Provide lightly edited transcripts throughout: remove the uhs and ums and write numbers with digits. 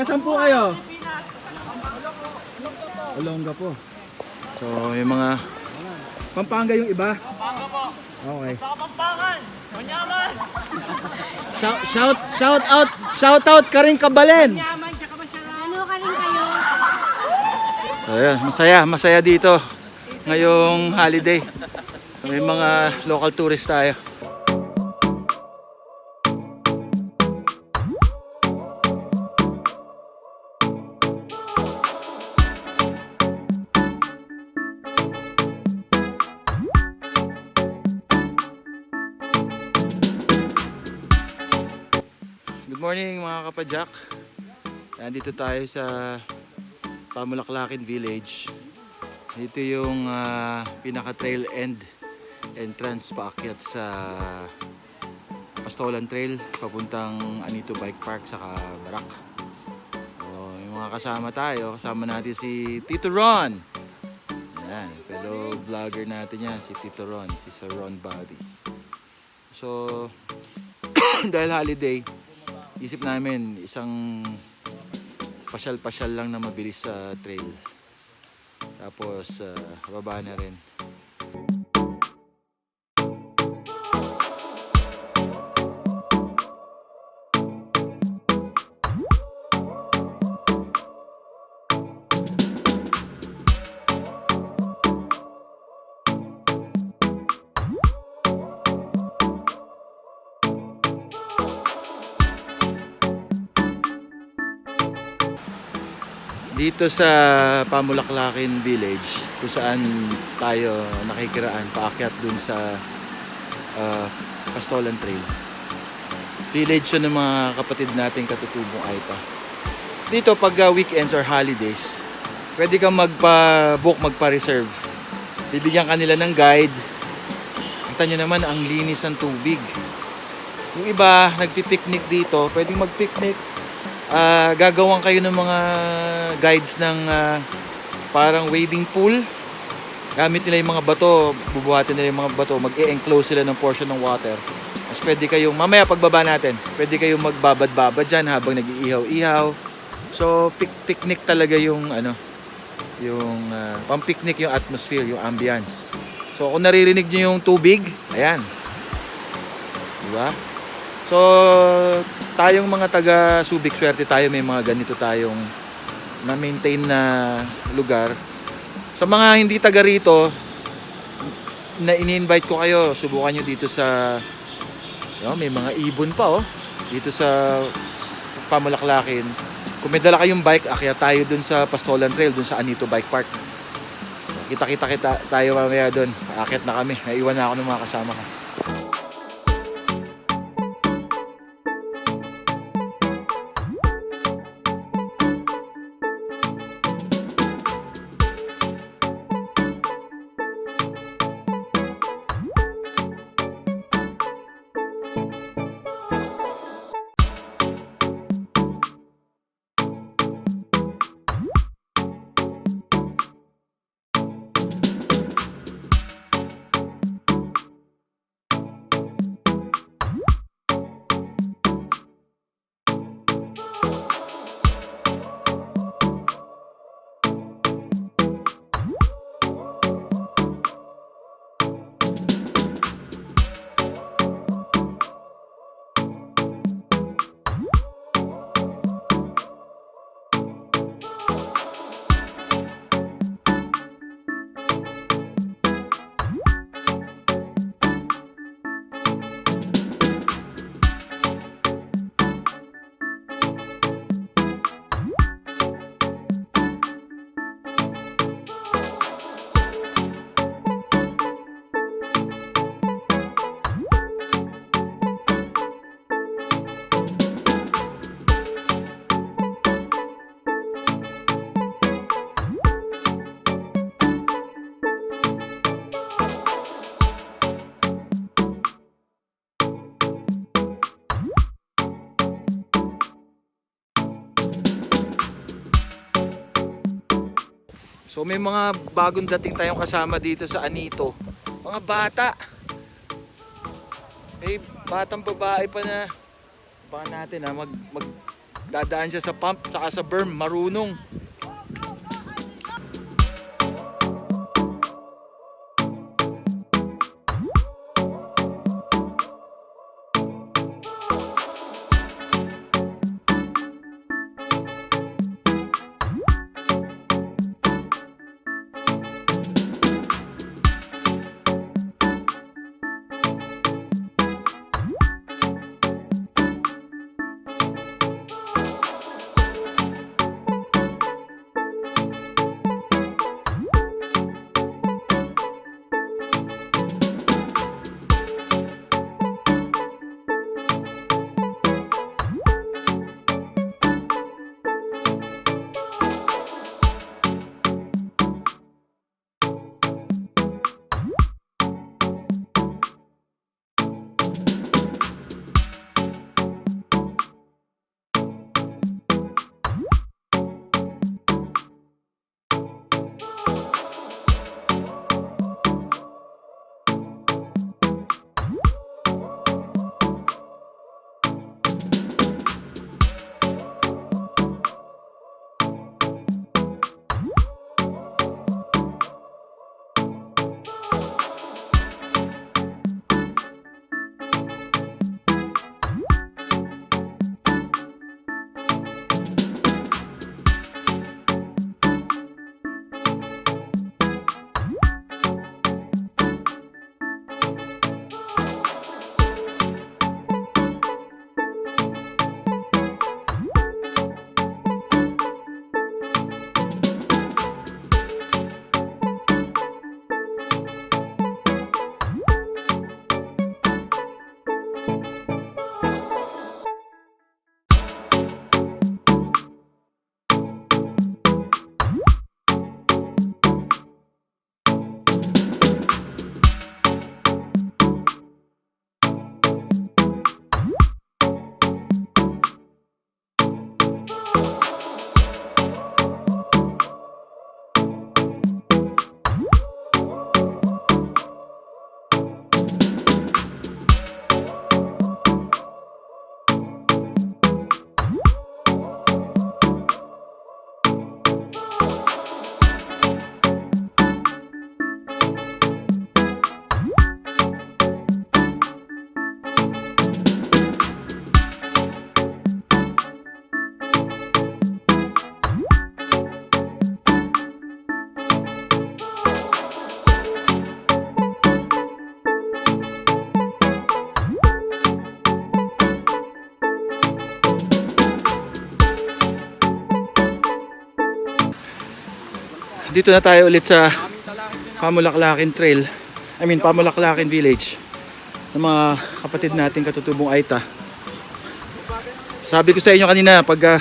Taga saan po kayo? Olonga po. So, yung mga Pampanga yung iba? Pampanga po. Okay. Basta Kapampangan. Manyaman. Shout out Karing Kabalen. Yaman, tsaka masyarano ka rin kayo. So, ayan, masaya dito ngayong holiday. May mga local tourist tayo. Good morning mga kapadyak. Nandito tayo sa Pamulaklakin Village. Dito yung pinaka trail end entrance paakyat sa Pastolan Trail papuntang Anito Bike Park saka Barak. So, yung mga kasama tayo, kasama natin si Tito Ron. Ayan, fellow vlogger natin yan, si Tito Ron, si Sir Ron Body. So, dahil holiday, isip namin isang pasyal-pasyal lang na mabilis sa trail. Tapos baba na rin. Dito sa Pamulaklakin Village, kung saan tayo nakikiraan paakyat dun sa Pastolan Trail. Village yun ng mga kapatid nating katutubong Aypa. Dito pag weekends or holidays, pwede kang magpa-book, magpa-reserve. Bibigyan ka nila ng guide. Kita nyo naman ang linis ng tubig. Yung iba nagpi-picnic dito, pwedeng mag-picnic. Gagawan kayo ng mga guides ng parang wading pool. Gamit nila yung mga bato, bubuhatin nila yung mga bato, mag-e-enclose sila ng portion ng water. Mas pwede kayong, mamaya pagbaba natin, pwede kayong magbabad-babad dyan habang nag-iihaw-ihaw. So picnic talaga yung yung pang-picnic yung atmosphere, yung ambience. So kung naririnig niyo yung tubig, ayan. Diba? So, tayong mga taga Subic, swerte tayo, may mga ganito tayong na-maintain na lugar. Sa mga hindi taga rito, na ini-invite ko kayo, subukan nyo dito sa, may mga ibon pa dito sa Pamulaklakin. Kung may dala kayong bike, akyat tayo dun sa Pastolan Trail, dun sa Anito Bike Park. Kita tayo mamaya dun, akyat na kami, naiwan na ako ng mga kasama ko. So may mga bagong dating tayong kasama dito sa Anito. Mga bata. May batang babae pa na baka natin Dadaan siya sa pump, saka sa berm, marunong. Dito na tayo ulit sa Pamulaklakin Trail. Pamulaklakin Village ng mga kapatid nating katutubong Aita. Sabi ko sa inyo kanina pag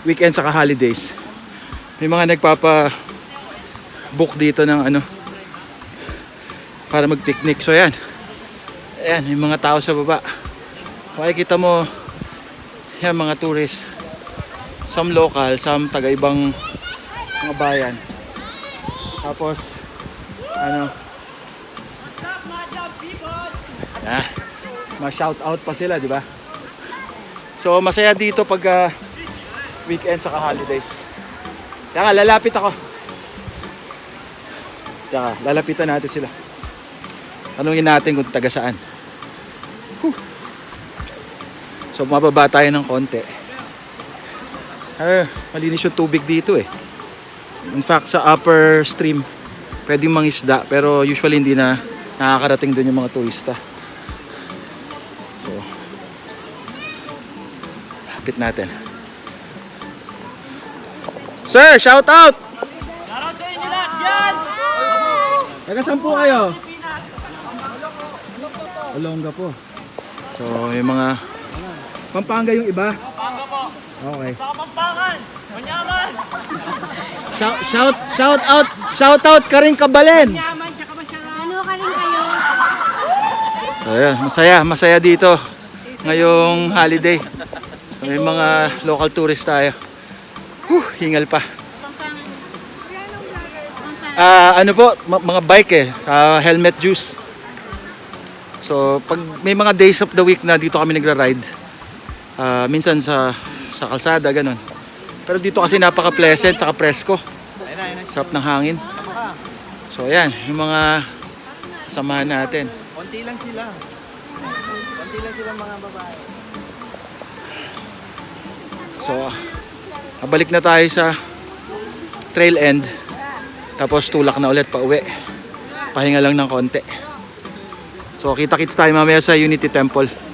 weekend saka holidays, may mga nagpapa-book dito ng para mag-picnic. So yan. Ayan, may mga tao sa baba. Makikita mo yan, mga tourists. Some local, some taga-ibang mga bayan. Tapos What's up, my job people? ma-shout out pa sila, di ba? So masaya dito pag weekend saka holidays. Teka, lalapit ako. Teka, lalapitan natin sila. Tanungin natin kung taga saan. So mababa tayo ng konti. Malinis yung tubig dito eh. In fact, sa upper stream, pwedeng mangisda, pero usually hindi na nakakarating doon yung mga turista. So, lapit natin. Sir, shout out! Laro sa inyo lahat yan! Taga saan po kayo? Pilipinas! Olonga po. So, yung mga Pampanga yung iba. Pampanga po! Okay. Basta Kapampangan! Manyaman! Shout out ka rin Kabalen. Yaman, tsaka masarap. Ano ka rin kayo? So, ayan, masaya dito ngayong holiday. May mga local tourist tayo. Hingal pa. Ano po, mga bike helmet juice. So, pag may mga days of the week na dito kami nagra-ride, minsan sa sa kalsada, ganun. Pero dito kasi napaka-pleasant, saka presko. Sarap ng hangin. So ayan, yung mga kasamahan natin. Konti lang sila. Konti lang sila mga babae. So, balik na tayo sa trail end. Tapos tulak na ulit pa uwi. Pahinga lang ng konti. So, kita-kits tayo mamaya sa Unity Temple.